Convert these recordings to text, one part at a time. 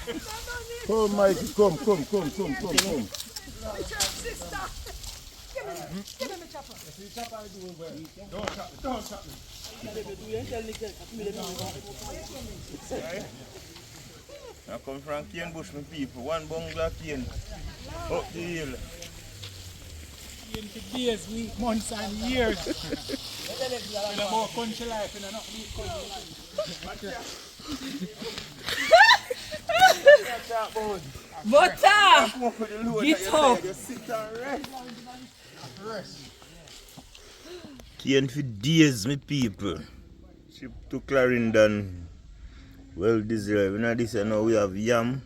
Come, Mikey, come. Sister, give me my chopper. Don't chop me. I come from Cane Bush, my people. One bungalow cane. Up the hill. Cane for days, weeks, months and years. In a more country life, in a not week country Butter! Get up! Cane for days, my people. Ship to Clarendon. Well deserved. Now this now we have yam,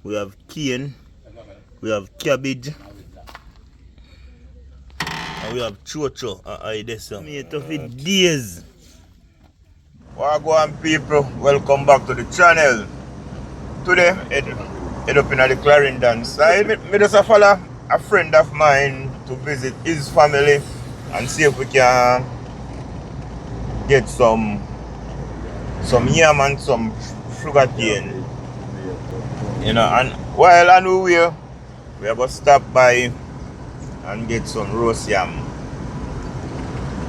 we have cane, we have cabbage, and we have chocho and idessa. Made for days. Wagwan people, welcome back to the channel. Today, head up in the Clarendon side. Me just follow a friend of mine to visit his family and see if we can get some yam and some sugar cane. You know, and while on the way, we are going to stop by and get some roast yam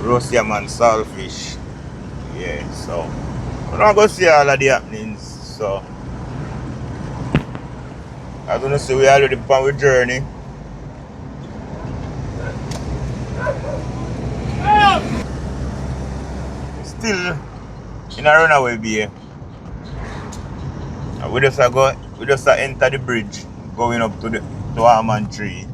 and saltfish. Yeah, so we're not going to see all of the happenings. So as you can see, we are already on our journey. Still in a runaway bay. We just enter the bridge going up to Almond Tree.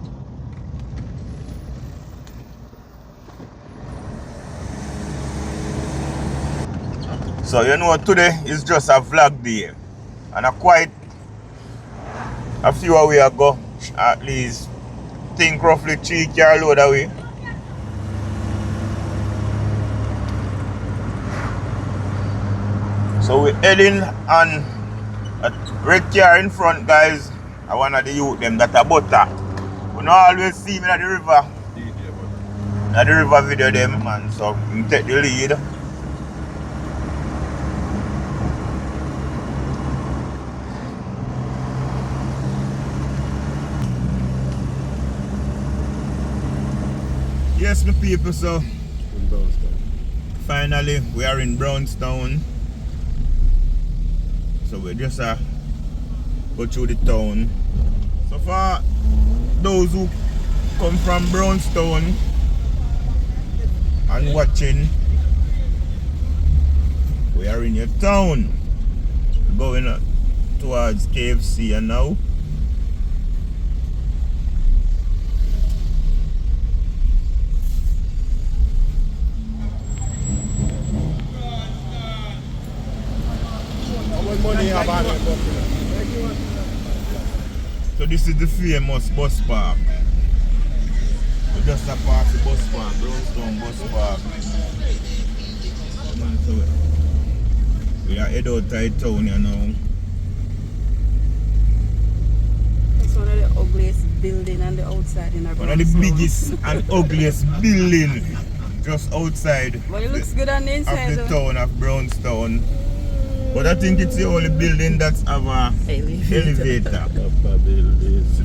So you know today is just a vlog day. And a few hours ago, at least think roughly 3 car load away. So we're heading on a red car in front, guys. I one of the youth them that are butter. We don't always see me at the river. At the river video them, man. So we take the lead. Yes, my people, so finally we are in Brownstown. So we just go through the town. So for those who come from Brownstown and watching, we are in your town. We're going towards KFC and now. So this is the famous bus park. We just pass the bus park, Brownstown bus park. So we are head outside town here now. It's one of the ugliest buildings on the outside in our One of the biggest and ugliest building just outside. But it looks good on the inside of the town of Brownstown. But I think it's the only building that's have a elevator. It's a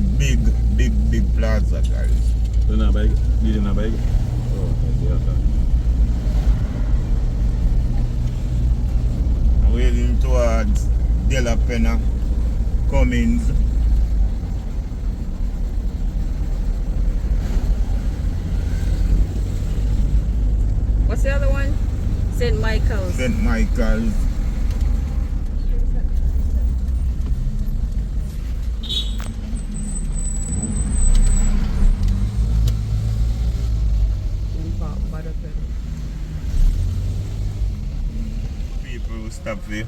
big plaza, guys. You're not big? You're not big? Oh, I'm heading towards De La Pena, Cummins. What's the other one? St. Michael's. St. Michael's. People will stop there,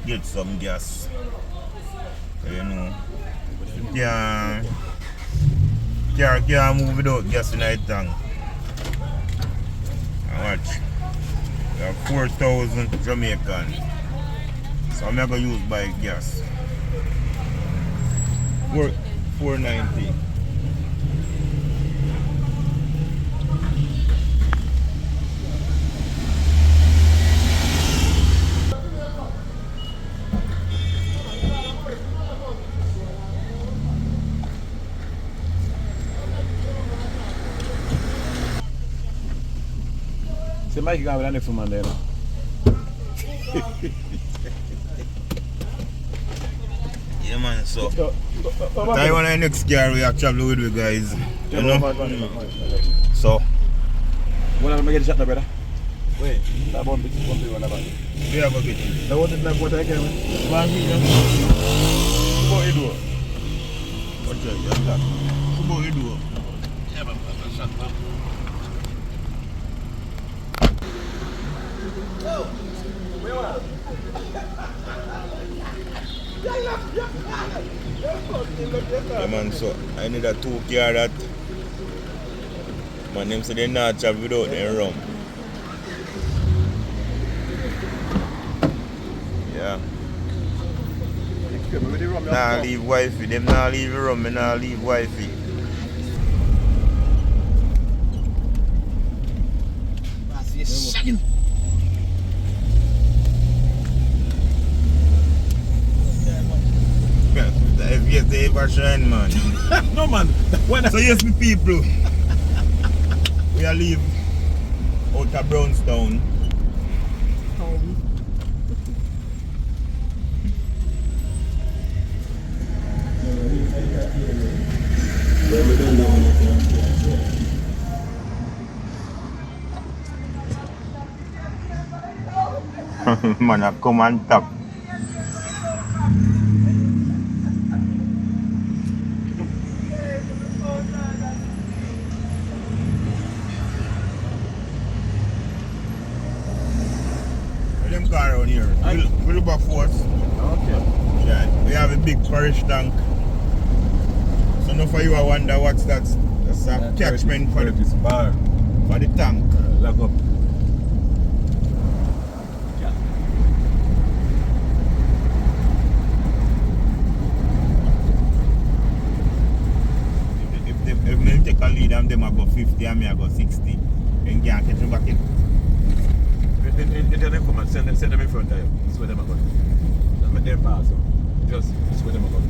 get some gas. You know, can't move without gas in the tank. And watch, we have 4,000 Jamaican. So I'm not going to use by gas. 490. Jamaica got with the next woman there. Yeah, man, so. I want the next car we have travel with you guys. You know? So. When I'm going to get shot, brother? Wait, that one big one about it. Yeah, but it. That one is like what I can. One big one. What you do? What's that? Yeah, that. What you do? Yeah, but that's shot, man. Yeah, man, so I need a 2 car that. Man, them say they not travel without them rum. Yeah. Nah leave wifey, them nah leave rum, me nah leave wifey. The FBS they ever shine, man. No, man. So yes, me people. We are leave out of Brownstown. Home. Man, I come and talk. Them car around here. Wilberforce. Okay. Yeah, we have a big parish tank. So now for you I wonder what's that? That's a catchment for this bar. the tank. Lock up. If me take a lead and them I go 50 and me I go 60, then can't catch me back in. Tell them come and send them in front of you. This is where them are going. Just make them pass. Just this is where them are going.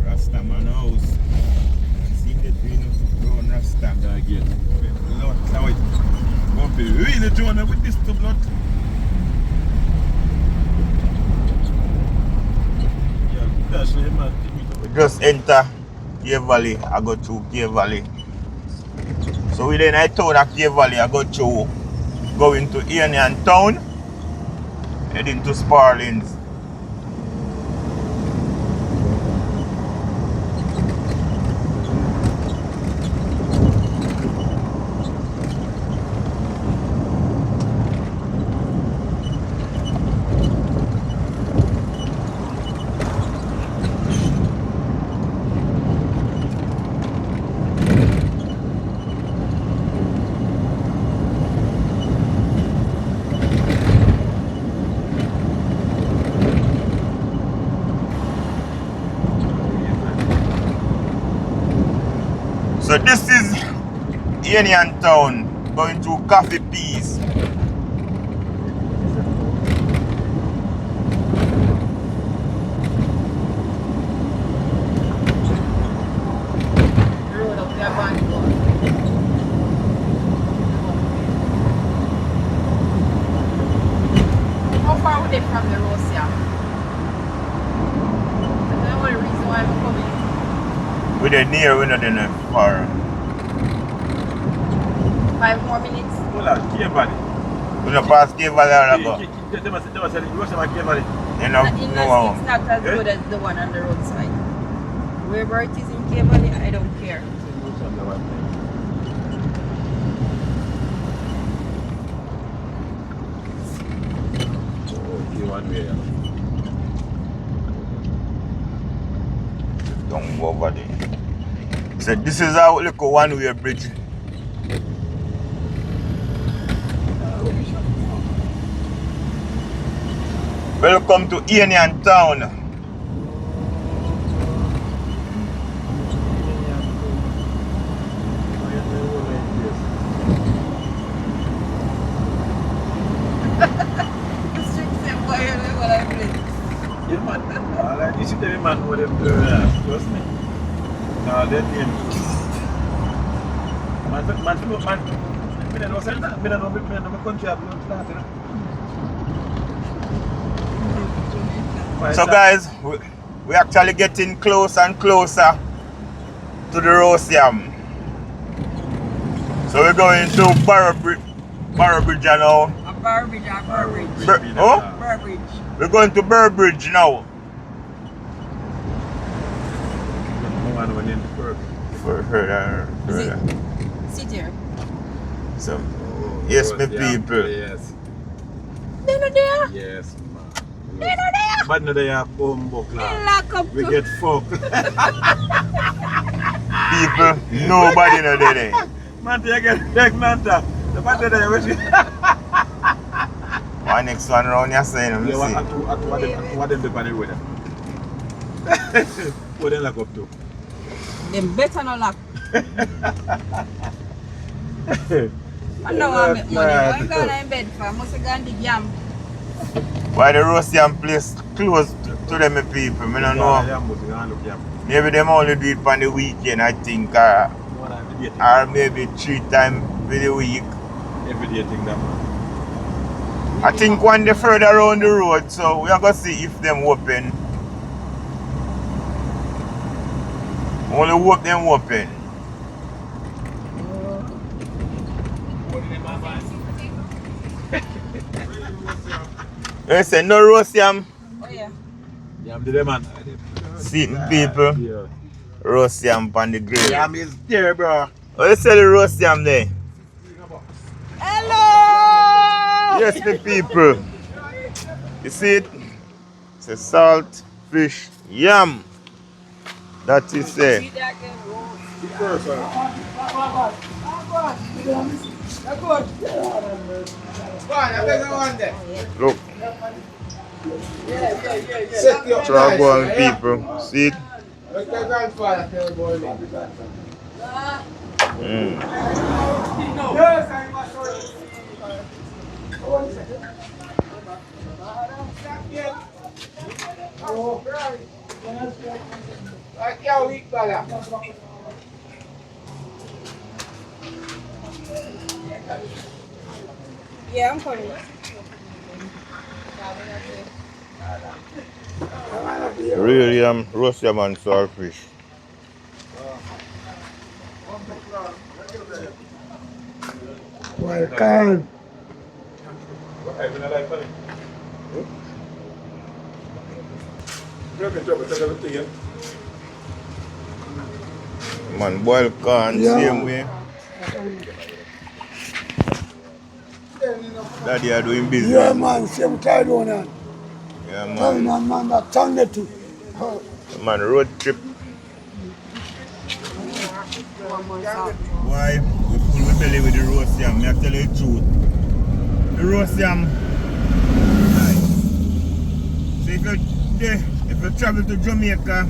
Rasta man house. See the green of brown Rasta. Again. Lord, now it won't be really joined with this to blood. Yeah, that's really mad. We just enter Cave Valley. I go through Cave Valley. So within I town of Cave Valley, I go through going to Union Town, heading to Sparlins. So this is Union Town, going through Coffee Peas. Road up there, man. How far would they from the road, yeah? That's the only reason why I'm coming. We're near, we're not in far. 5 more minutes. Hold on, Cave Valley. We're not past Cave Valley or go. They must say, rush them at Cave Valley. You know, It's not as good as the one on the roadside. Wherever it is in Cave Valley, I don't care. One way. Don't go over there. So this is our little one-way bridge. Welcome to Union Town. Yeah, man. All right, you should tell me, man, what them do. Trust me. No, that name. Man, I don't know send that. I don't know my country have no start, you know. So guys, we actually getting closer and closer to the roast yam. So we're going to Barrow Bridge now. Burr Bridge. Oh? Burr Bridge. We're going to Burr Bridge now. Further. Sit here. So, yes, my people. Yes. They're not there. Yes, man. They're not there. But no, they are bombo They class. lock up We to- get fucked. People, nobody know there. Man, you get pregnant. The matter there, which is. One next one round, you're saying, let me Yeah, see. what them depend with them? What they lock up to? Them better not lock. I know I make money. I'm going in bed for. I must have gone the jam. Why the roast yam place closed to them people? I don't know. Maybe them only do it on the weekend, I think, or maybe 3 times for the week. Every day thing that man. I think one day further around the road, so we are going to see if them open. Only hope them open. They say no roast yam. Oh yeah. Yeah, I'm the man. Seeing people, Yeah. roast yam on the grill. Yam is there, bro. Oh, you sell the roast yam there? Hello! Yes, the people. You see it? It's a salt, fish, yam. That is it. Look. Try go on people. See it? Yeah, I'm coming. Real yam, roast yam and salt fish. Welcome. Man, boil corn Yeah. same way. Daddy are doing business. Yeah, man, same time on that. Yeah, Tell man. man, that tongue the two. Man, road trip. Why? We full we belly with the roast yam. Me I tell you the truth. The roast yam. Right. So if you travel to Jamaica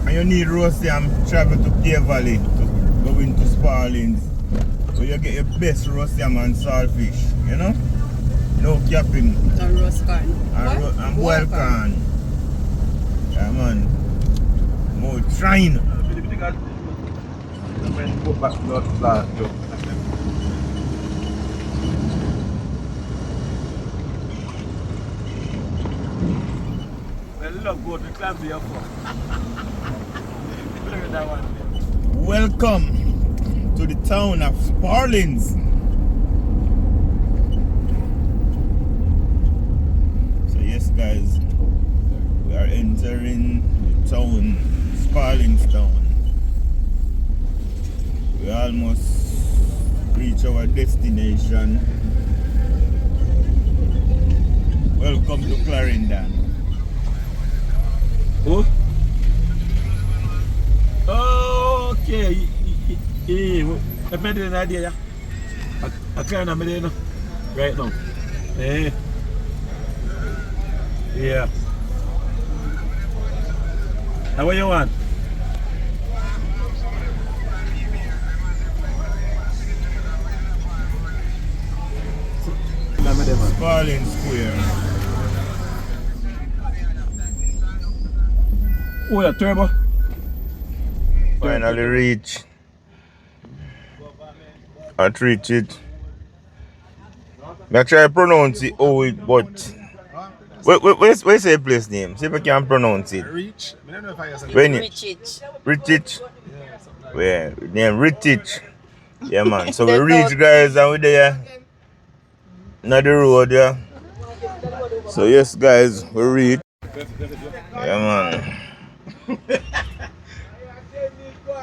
and you need roast yam, travel to Cave Valley to go into Sparlings. So you get your best roast yam and saltfish, you know? No capping. And roast corn. And boiled corn. Yeah, man. More trying. Welcome to the town of Sparlings. So yes guys, we are entering the town, Sparlings town. We almost reach our destination. Welcome to Clarendon. Oh? Okay. I've made an idea. I can't have it right now. Eh? Yeah. How what you want? Sparling Square. Oh yeah, turbo. finally reach. Reach it. I try to pronounce it but where say place name? See if I can pronounce it. Reach. I don't know if I use Richich. Richich. Where? Name Richich. Yeah man. So we There's no reach guys and we there. Not the road yeah. So yes guys, we reach. Yeah man.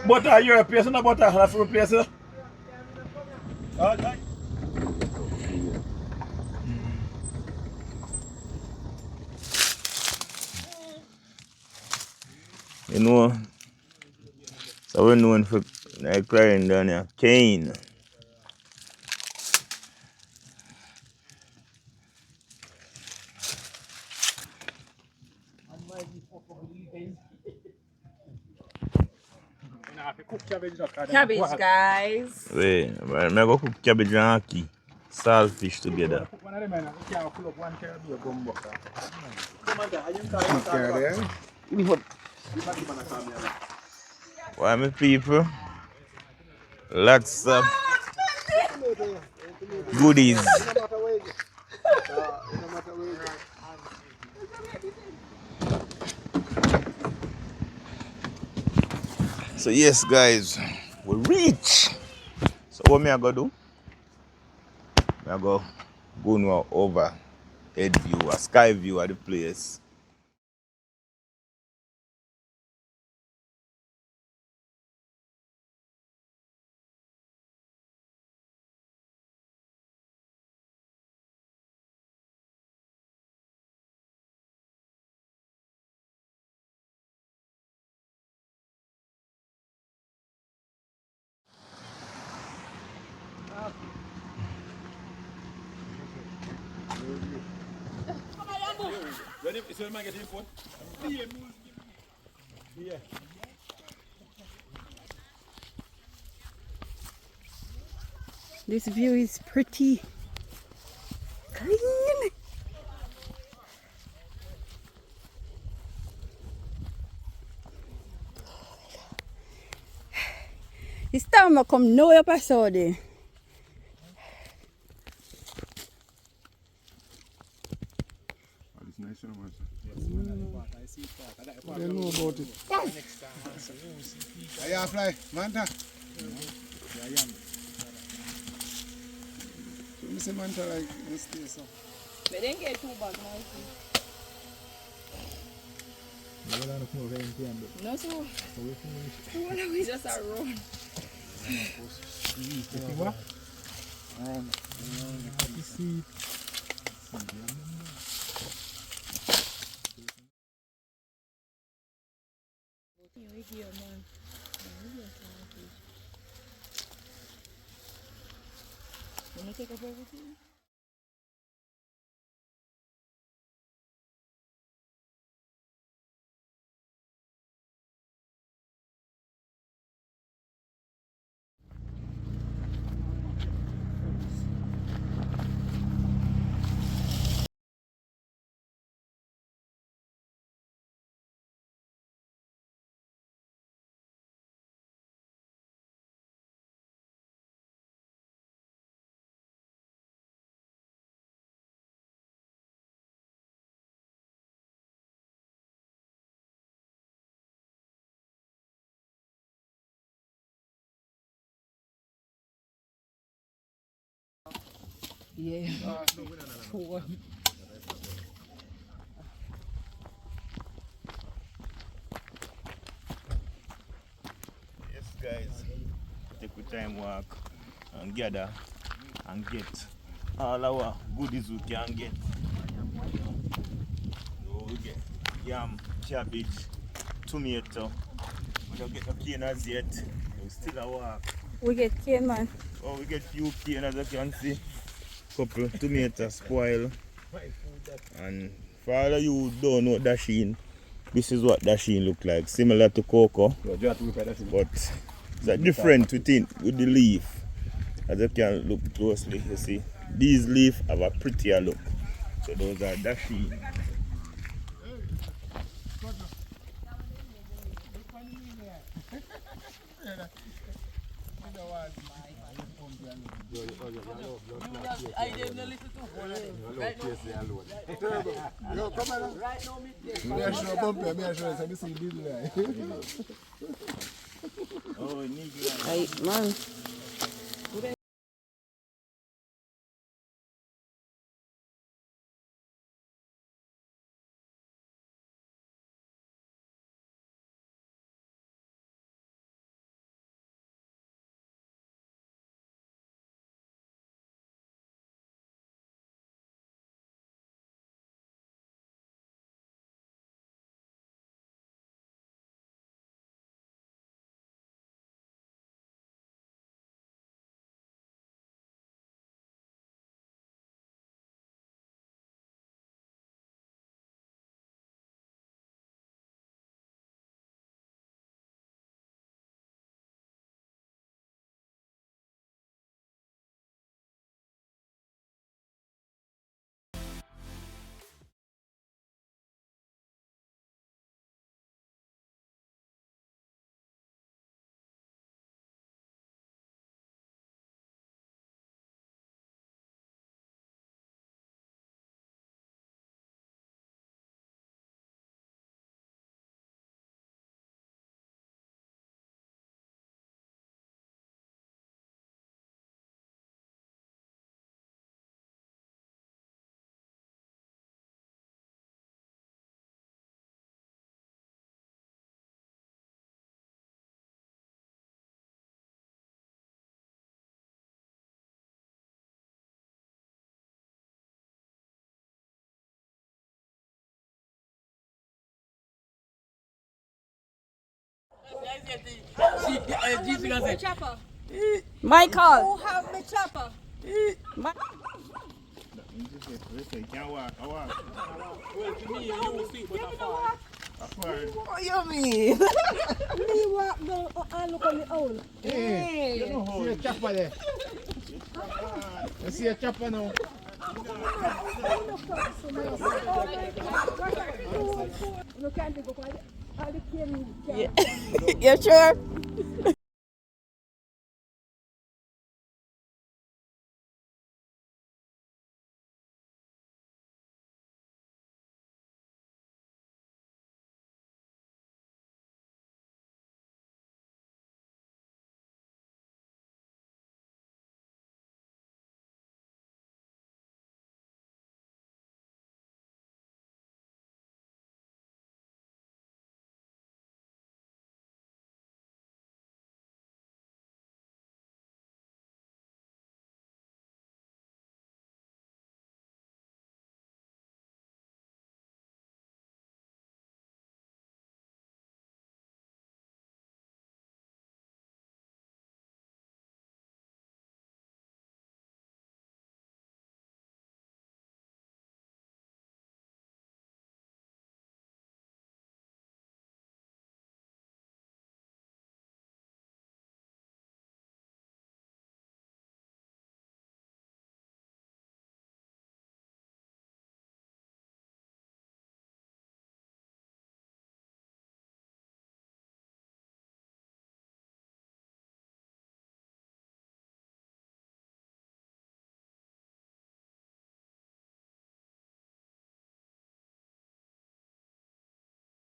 Butter, you're a place, not butter, that's a place. You know, so we're known for like Clarendon yeah. Cane. Cabbage, guys. Wait, I go cook cabbage and ackee. Saltfish together. Why my people? Lots of goodies. So yes guys, we reach. So what me I go do? I go now over head view, a sky view of the place. This view is pretty clean. This time I come no up I saw there. They know about it. Are you fly? Manta? So me say Manta like this day so. But then get too bad now. No, so we just are run. Wanna take up everything? Yeah. Yes guys, take your time walk and gather and get all our goodies we can get. So we get yam, cabbage, tomato. We don't get no cane as yet. We still a walk. We get cane man. Oh, we get few cane as you can see. Couple tomatoes spoil. And for all of you who don't know dasheen, this is what dasheen look like. Similar to cocoa, but it's different with the leaf. As you can look closely, you see these leaves have a prettier look. So those are dasheen. I didn't listen to one of them. Right now, Me a show bump here, me a show, so me see the there. Oh, nigga. Hey, man. Chopper. Michael. Who have me chopper? You can't walk. I walk. Well, to me, you see, but I fall. What you mean? Me walk down and look on the owl. Hey, see a chopper there. You see a chopper now. You can't take up all the cane. You sure?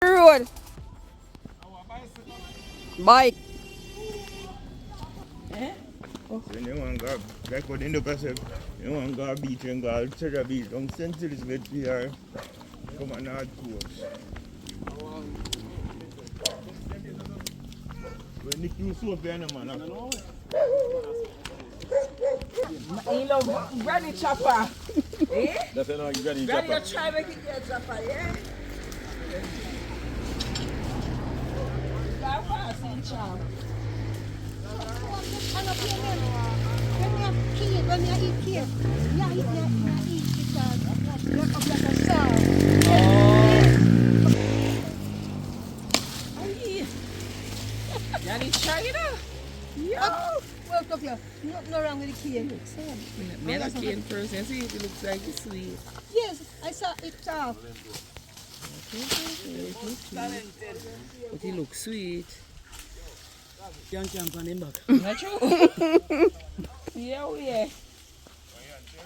Road. Bike. When you want to go, like what in the Pacific, you want to go beach and go to the beach on St. Elizabeth here. Come on, North Coast. When Nick you so piano man. You love Granny Chopper. Eh? That's enough. You got to Granny, you try make it get Chopper, yeah? That fast and sharp. I'm not paying them. When you eat here, you eat because you're up like a star. You need to try it out. Yo! Well, up here. Nothing wrong with the cane. Me like cane first and see if it looks like it's sweet. Yes, I saw it off. But it looks sweet. Can't camp on embark. Not true. Yeah, we are.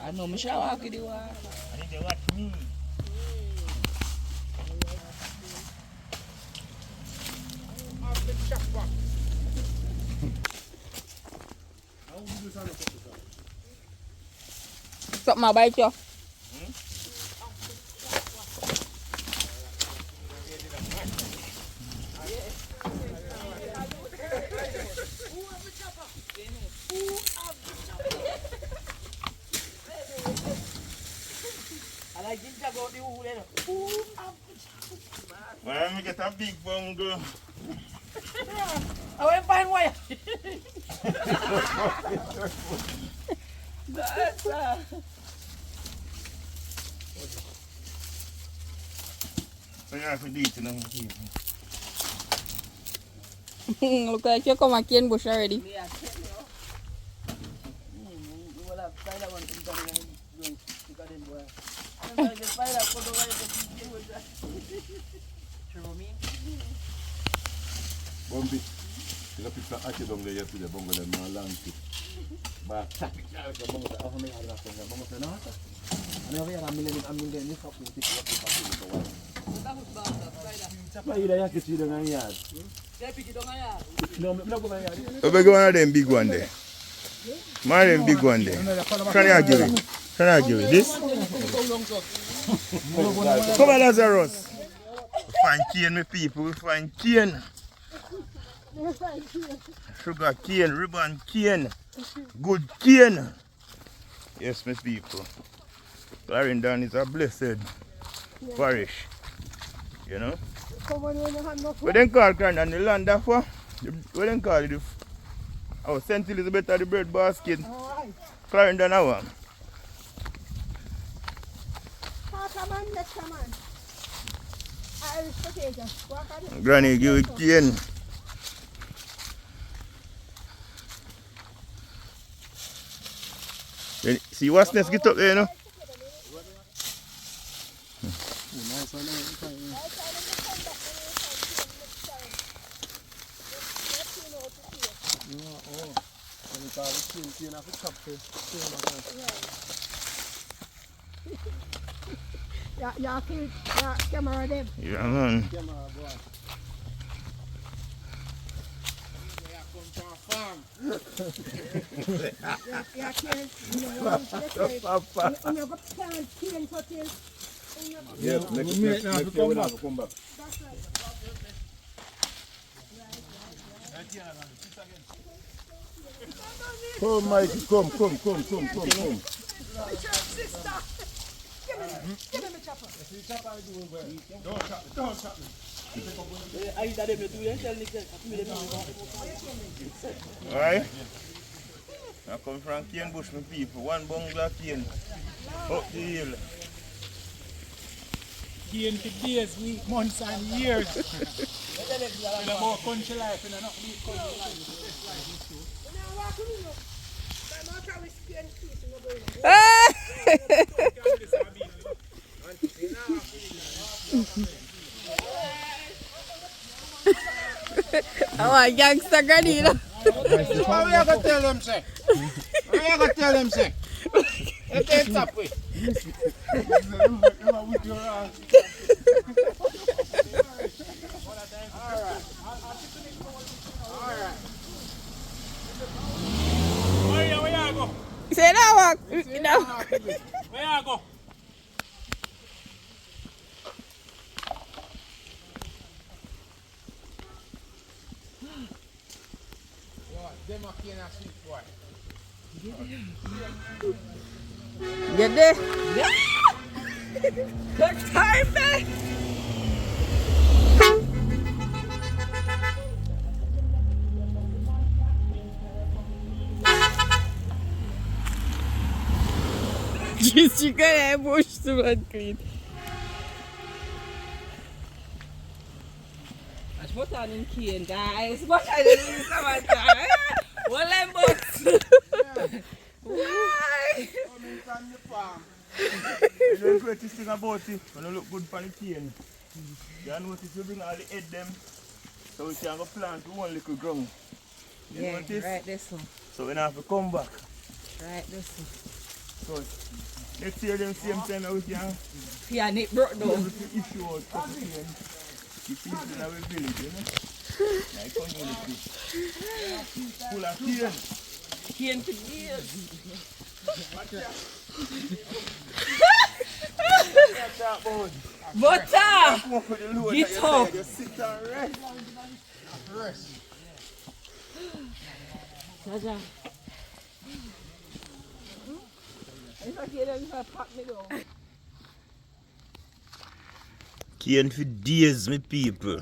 I know me shall walk with the water. I think they watch me. Something I bite you. Well, me get a big bungle. I went find wire. That's So you have to do it, you know. Look like you come aquí in bush already. Bumpy. You got picture Aki down there yesterday, bungo them no landscape. But So we go one of them big one there. One of them big one there. Can you give it? Can I give it? This? Come on, Lazarus. We find cane, my people. We find cane. Sugar cane, ribbon cane, good cane. Yes, my people. Clarendon is a blessed parish. You know? What they call Clarendon? The land of what? What they call it? Oh, St. Elizabeth of the bread basket. Clarendon hour. Granny, give it cane. See what's next get up there, you know? Yeah, camera them. Yeah, man. Yeah, can you go plant cane for till. yes, next year we'll have to come back. That's right. Come, Mikey, come. Sister, give me the chopper. Don't chop me. Alright? I come from Cane Bush, my people. One bungalow cane. Up the hill. Gain for days, weeks, months and years. In a more country life, in a not big country life. Oh, gangster granny. What we are going to tell them, say? What we are going to tell them, say? Let's get up with. Where you go? Say that walk. Where you go? Them are cane and sweet boy. Get there. Good time, man. Just you gotta bush to one clean. That's what I'm in cane, guys. What I did in summertime. Well, I'm why? You know the greatest thing about it, when you look good for the cane, you notice you bring all the head them, so we can go plant one little ground. You Yeah, notice? right this one. So we don't have to come back. Right this one. So let's hear them same time that we can Yeah, and it broke be down. able to issue out coffee and the people in our village, you know? Like community. Full of cane. Cane for years. Butter! Come up with the load Get that you say, up. just sit and rest. Jaja. If I get them, if I pack me down. Cane for days, my people.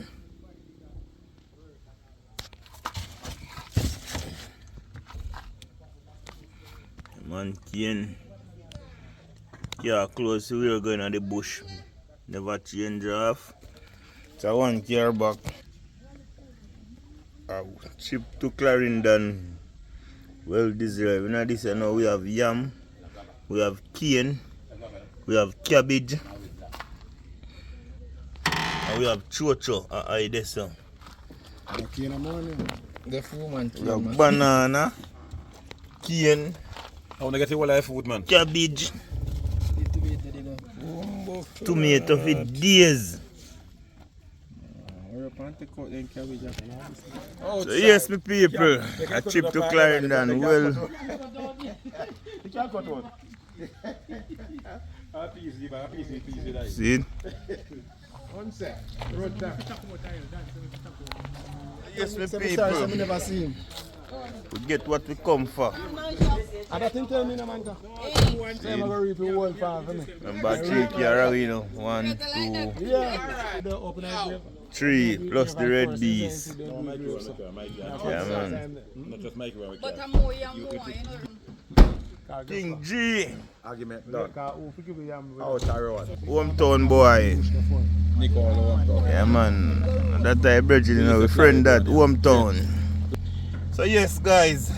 Man, cane. Yeah, close to where we're going on the bush. Never change off. It's a 1 car back. A trip to Clarendon. Well deserved. Now this now we have yam, we have cane, we have cabbage, and we have chocho. I this one. Okay in the morning. The full man. We have banana, cane, I want to get you all life food, man. cabbage, tomato for days. So yes, my people, a trip to Clarendon. Well, see? Yes, my people, never see him. we get what we come for. I don't think tell me no man. I'm going to reap the whole farm for me. Number 3 car, you know. 1, 2, Yeah. The open eye. 3 plus the red bees. Yeah, man. Not just make it. But I'm more, you know. King G, Argument done. hometown boy. Yeah, man. That time, Bridget, you know, we friend that hometown. So yes, guys.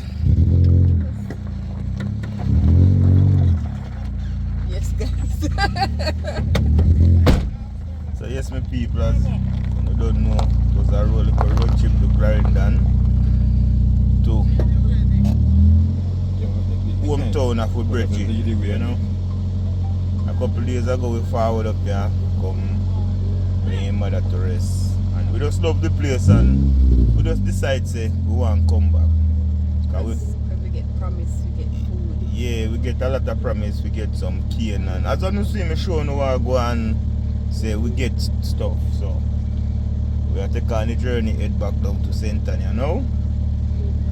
Yes, guys. So yes, my people, as you don't know, it was a road trip to Clarendon to hometown of Bridget, you know. A couple days ago we forward up here, come bring my mother to rest. And we just love the place and we just decide say we want to come back. Because we get promise, we get food. Yeah, we get a lot of promise, we get some cane and as you see me show no I go and say we get stuff. So we are taking on the journey head back down to St. Anne, you know?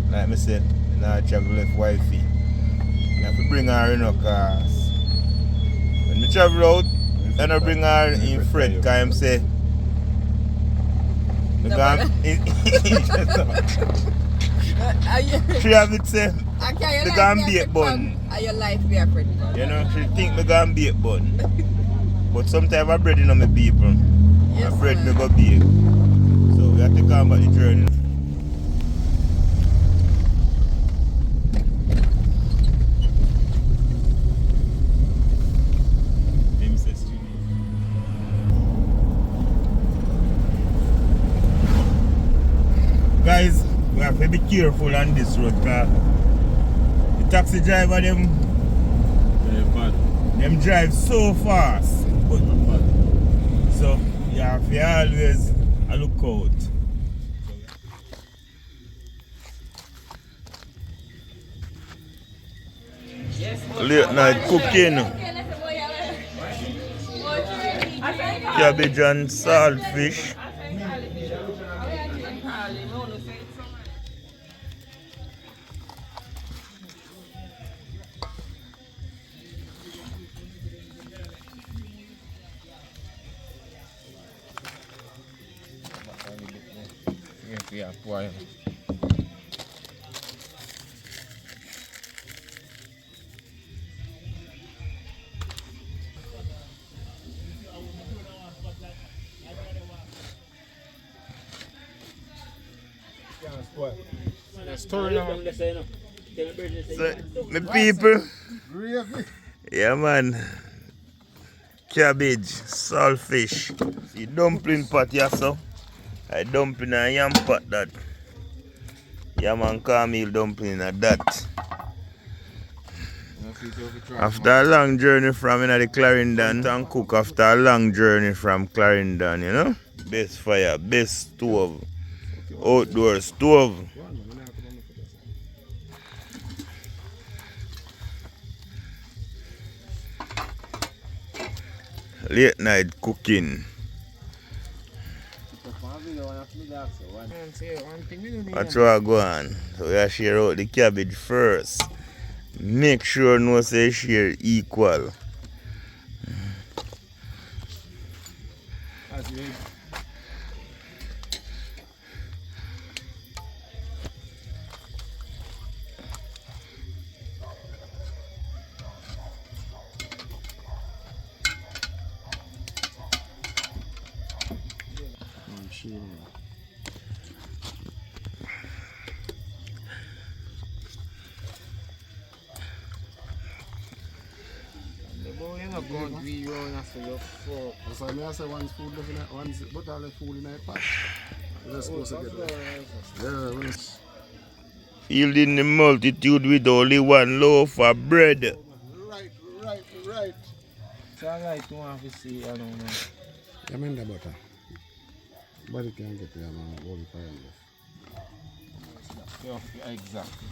Like I said, I travel left wifey. I have to bring her in, cause when we travel out, I don't bring her in Fred, because I'm say she have it say the gambit bun. Are your life be a friend? You know, she think the gambit bun. But sometimes I bread in on my people. Yes, I bread me go bake. So we have to come back the journey. Guys, we have to be careful on this road because the taxi driver them drive so fast. But, so you have to always look out. Late night cooking. Cabbage and saltfish. Yeah, boy. Story now. So, my people, yeah man, cabbage, saltfish, the dumpling pot here so, I dumpling a yam pot that, Yeah man, cornmeal dumpling at that. After a long journey from the Clarendon, and cook after a long journey from Clarendon, you know? Best fire, best stove, outdoor stove. Late night cooking. What's what go on? So we share out the cabbage first. Make sure no say share equal. So I say one's food left in it, one's but all the food in it pot. Let's go together. Yeah, Filled in the multitude with only one loaf of bread. right. So I like to want to see, I don't know. I mean the butter. But it can get there, man. All the fire left. Yeah, exactly.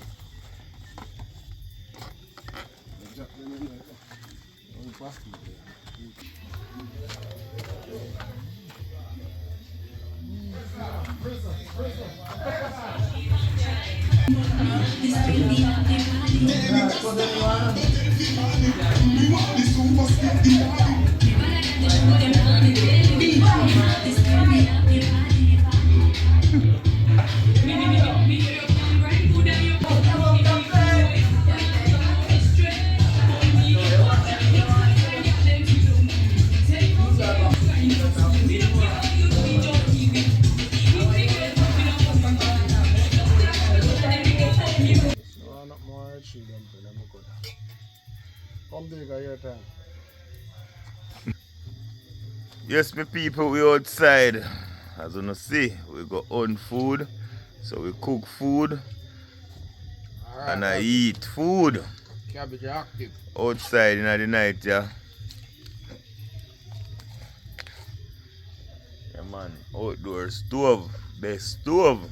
Yes, my people, we outside. As you see, we go on food. So we cook food and I eat food. Cabbage active. Outside in the night, yeah. Yeah man, outdoor stove, best stove.